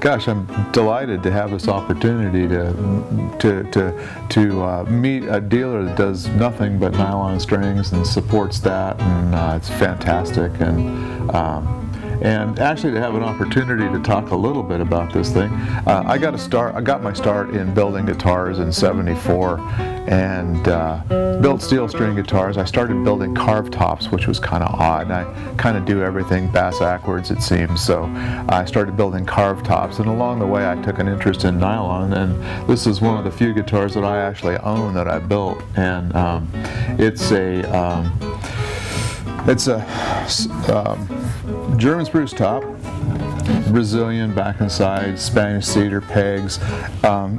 Gosh, I'm delighted to have this opportunity to meet a dealer that does nothing but nylon strings and supports that, and it's fantastic. And actually to have an opportunity to talk a little bit about this thing. I got my start in building guitars in '74 and built steel string guitars. I started building carved tops, which was kind of odd. I kind of do everything bass-ackwards, it seems, so I started building carved tops, and along the way I took an interest in nylon, and this is one of the few guitars that I actually own that I built, and it's a German spruce top, Brazilian back and sides, Spanish cedar pegs.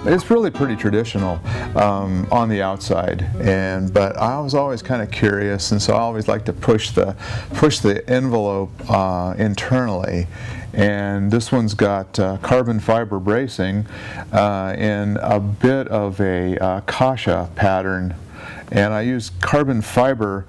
It's really pretty traditional on the outside, but I was always kind of curious, and so I always like to push the envelope internally. And this one's got carbon fiber bracing and a bit of a kasha pattern. And I use carbon fiber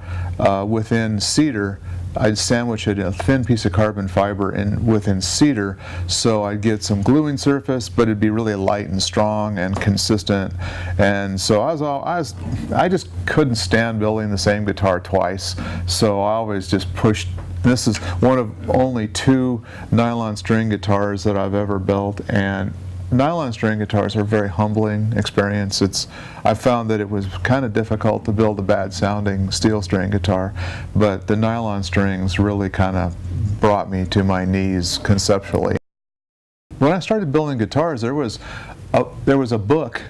within cedar. I'd sandwich it in a thin piece of carbon fiber within cedar, so I'd get some gluing surface, but it'd be really light and strong and consistent. And so I just couldn't stand building the same guitar twice, so I always just pushed. This is one of only 2 nylon string guitars that I've ever built, and nylon string guitars are a very humbling experience. I found that it was kind of difficult to build a bad sounding steel string guitar, but the nylon strings really kind of brought me to my knees conceptually. When I started building guitars, there was a book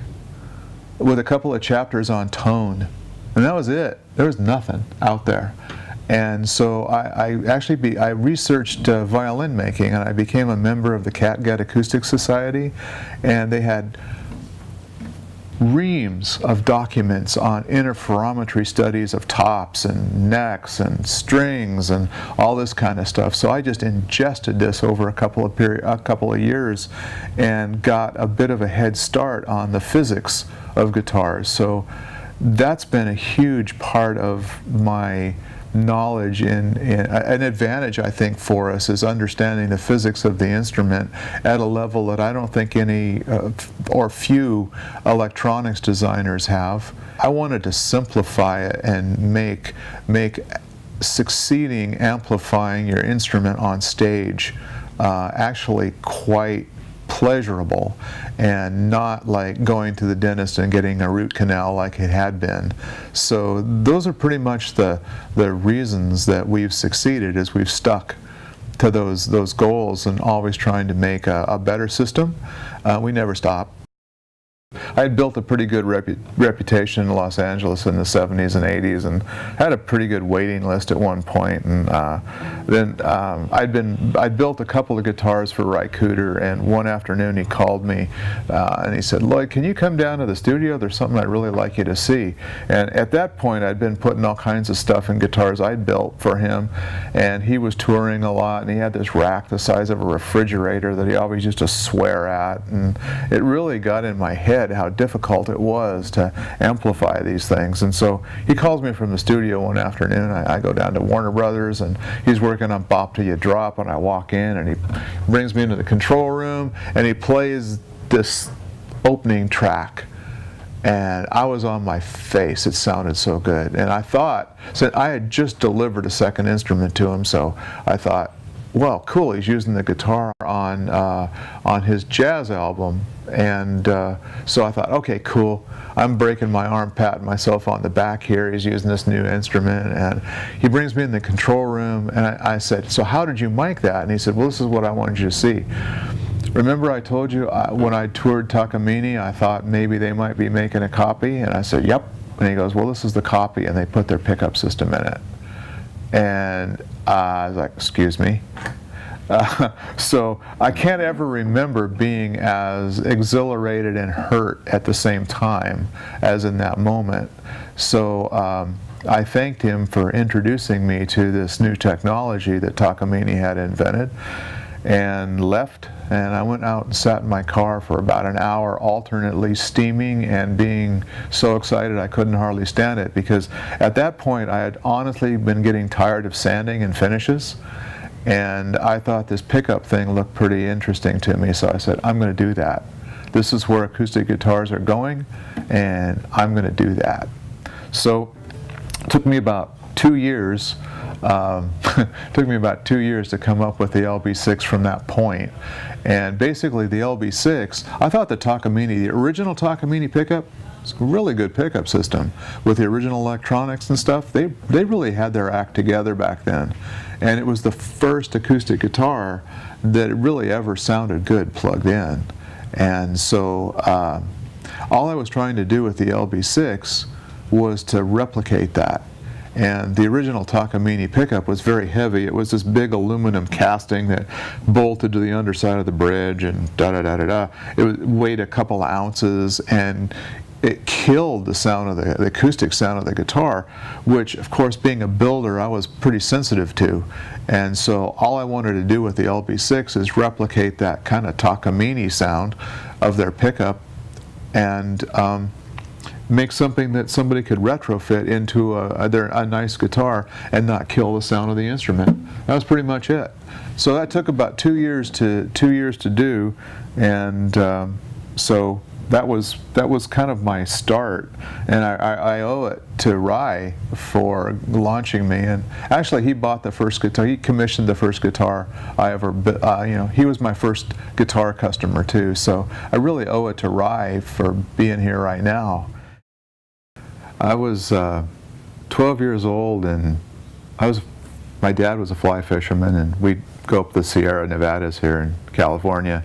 with a couple of chapters on tone, and that was it. There was nothing out there. And so I researched violin making, and I became a member of the Catgut Acoustic Society, and they had reams of documents on interferometry studies of tops and necks and strings and all this kind of stuff. So I just ingested this over a couple of years and got a bit of a head start on the physics of guitars. So that's been a huge part of my knowledge. An advantage, I think, for us is understanding the physics of the instrument at a level that I don't think any or few electronics designers have. I wanted to simplify it and make succeeding amplifying your instrument on stage actually quite pleasurable, and not like going to the dentist and getting a root canal like it had been. So those are pretty much the reasons that we've succeeded, is we've stuck to those goals and always trying to make a better system. We never stop. I had built a pretty good reputation in Los Angeles in the 70s and 80s, and had a pretty good waiting list at one point. And then I'd built a couple of guitars for Ry Cooder, and one afternoon he called me and he said, "Lloyd, can you come down to the studio? There's something I'd really like you to see." And at that point I'd been putting all kinds of stuff in guitars I'd built for him, and he was touring a lot, and he had this rack the size of a refrigerator that he always used to swear at, and it really got in my head how difficult it was to amplify these things. And so he calls me from the studio one afternoon. I go down to Warner Brothers, and he's working on Bop Till You Drop, and I walk in, and he brings me into the control room, and he plays this opening track, and I was on my face. It sounded so good, and I thought, so I had just delivered a second instrument to him, so I thought, well, cool, he's using the guitar on his jazz album. And so I thought, okay, cool, I'm breaking my arm patting myself on the back here. He's using this new instrument, and he brings me in the control room, and I said, "So how did you mic that?" And he said, "Well, this is what I wanted you to see. Remember I told you when I toured Takamine, I thought maybe they might be making a copy?" And I said, "Yep." And he goes, "Well, this is the copy," and they put their pickup system in it. And I was like, "Excuse me?" So I can't ever remember being as exhilarated and hurt at the same time as in that moment. So I thanked him for introducing me to this new technology that Takamine had invented, and left, and I went out and sat in my car for about an hour, alternately steaming and being so excited I couldn't hardly stand it, because at that point I had honestly been getting tired of sanding and finishes. And I thought this pickup thing looked pretty interesting to me, so I said, I'm going to do that. This is where acoustic guitars are going, and I'm going to do that. So it took me about 2 years. Took me about 2 years to come up with the LB6 from that point. And basically the LB6, I thought the Takamine, the original Takamine pickup, it's a really good pickup system with the original electronics and stuff. They really had their act together back then. And it was the first acoustic guitar that really ever sounded good plugged in. And so all I was trying to do with the LB6 was to replicate that. And the original Takamine pickup was very heavy. It was this big aluminum casting that bolted to the underside of the bridge and da-da-da-da-da. It weighed a couple ounces, and it killed the sound of the acoustic sound of the guitar, which, of course, being a builder, I was pretty sensitive to. And so all I wanted to do with the LB6 is replicate that kind of Takamine sound of their pickup and make something that somebody could retrofit into a nice guitar and not kill the sound of the instrument. That was pretty much it. So that took about 2 years to do, and so that was kind of my start, and I owe it to Ry for launching me. And actually, he bought the first guitar. He commissioned the first guitar I ever. He was my first guitar customer too. So I really owe it to Ry for being here right now. I was 12 years old, and my dad was a fly fisherman, and we'd go up the Sierra Nevadas here in California.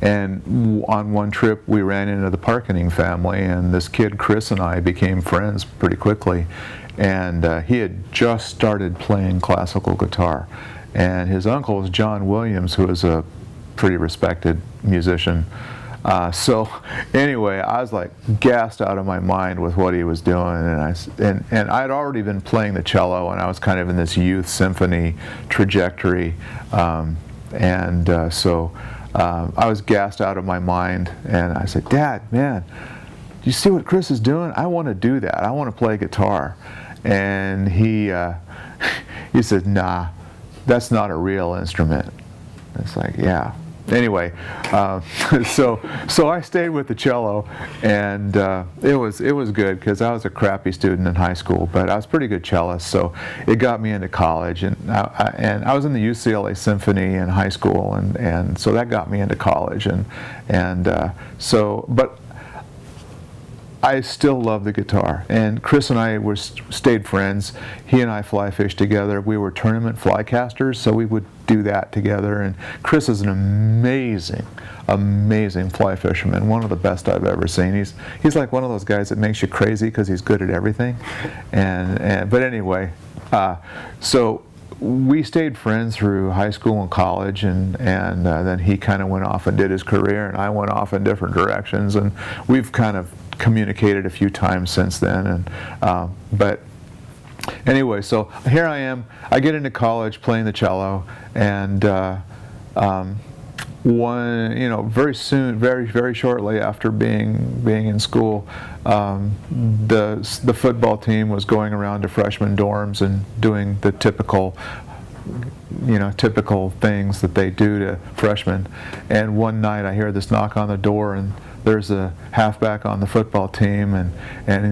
And on one trip, we ran into the Marketing family, and this kid, Chris, and I became friends pretty quickly. And he had just started playing classical guitar. And his uncle was John Williams, who was a pretty respected musician. So anyway, I was like gassed out of my mind with what he was doing, and I'd already been playing the cello, and I was kind of in this youth symphony trajectory, so I was gassed out of my mind, and I said, "Dad, man, do you see what Chris is doing? I want to do that. I want to play guitar." And he said, "Nah, that's not a real instrument." It's like, yeah. Anyway, so I stayed with the cello, and it was good because I was a crappy student in high school, but I was a pretty good cellist, so it got me into college, and I was in the UCLA Symphony in high school, and so that got me into college, but I still love the guitar, and Chris and I stayed friends. He and I fly fished together. We were tournament fly casters, so we would do that together. And Chris is an amazing fly fisherman, one of the best I've ever seen. He's like one of those guys that makes you crazy because he's good at everything. But anyway, so we stayed friends through high school and college, and then he kind of went off and did his career, and I went off in different directions, and we've kind of communicated a few times since then, but anyway, so here I am. I get into college playing the cello, and very soon, very shortly after being in school, the football team was going around to freshman dorms and doing the typical things that they do to freshmen. And one night I hear this knock on the door, and there's a halfback on the football team, and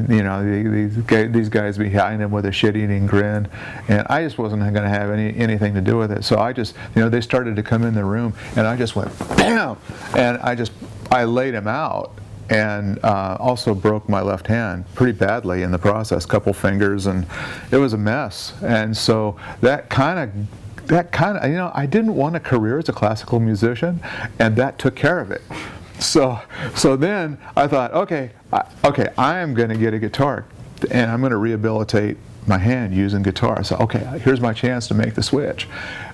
these guys behind him with a shit-eating grin, and I just wasn't going to have anything to do with it. So I just, they started to come in the room, and I just went bam, and I laid him out, and also broke my left hand pretty badly in the process, couple fingers, and it was a mess. And so that kind of, I didn't want a career as a classical musician, and that took care of it. So then I thought, okay, I am going to get a guitar, and I'm going to rehabilitate my hand using guitar. So okay, here's my chance to make the switch.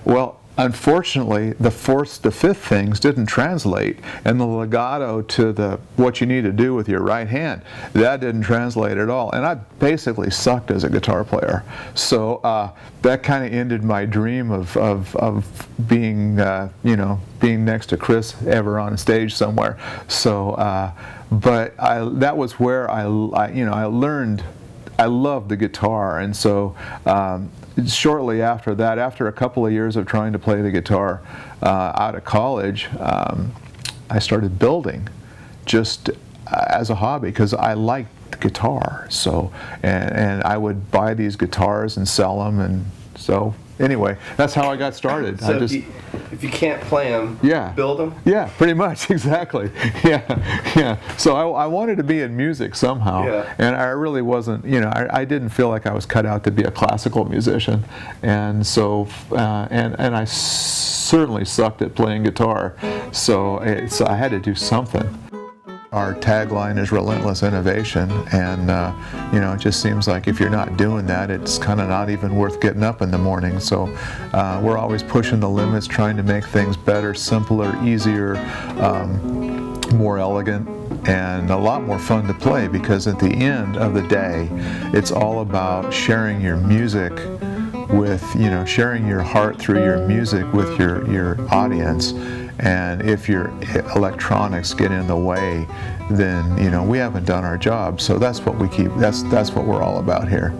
Well, unfortunately, the fourth to fifth things didn't translate, and the legato to what you need to do with your right hand, that didn't translate at all, and I basically sucked as a guitar player. So that kind of ended my dream of being being next to Chris ever on a stage somewhere. So but that was where I learned. I loved the guitar, and so shortly after that, after a couple of years of trying to play the guitar out of college, I started building just as a hobby because I liked guitar. So, and I would buy these guitars and sell them, and so anyway, that's how I got started. So if you can't play them, yeah, build them? Yeah, pretty much, exactly. Yeah. So I wanted to be in music somehow, yeah. And I really wasn't, I didn't feel like I was cut out to be a classical musician. And so, and I certainly sucked at playing guitar, so I had to do something. Our tagline is relentless innovation, and it just seems like if you're not doing that, it's kind of not even worth getting up in the morning. So we're always pushing the limits, trying to make things better, simpler, easier, more elegant, and a lot more fun to play, because at the end of the day, it's all about sharing your music with, sharing your heart through your music with your audience. And if your electronics get in the way, then we haven't done our job. So that's what we keep. That's what we're all about here.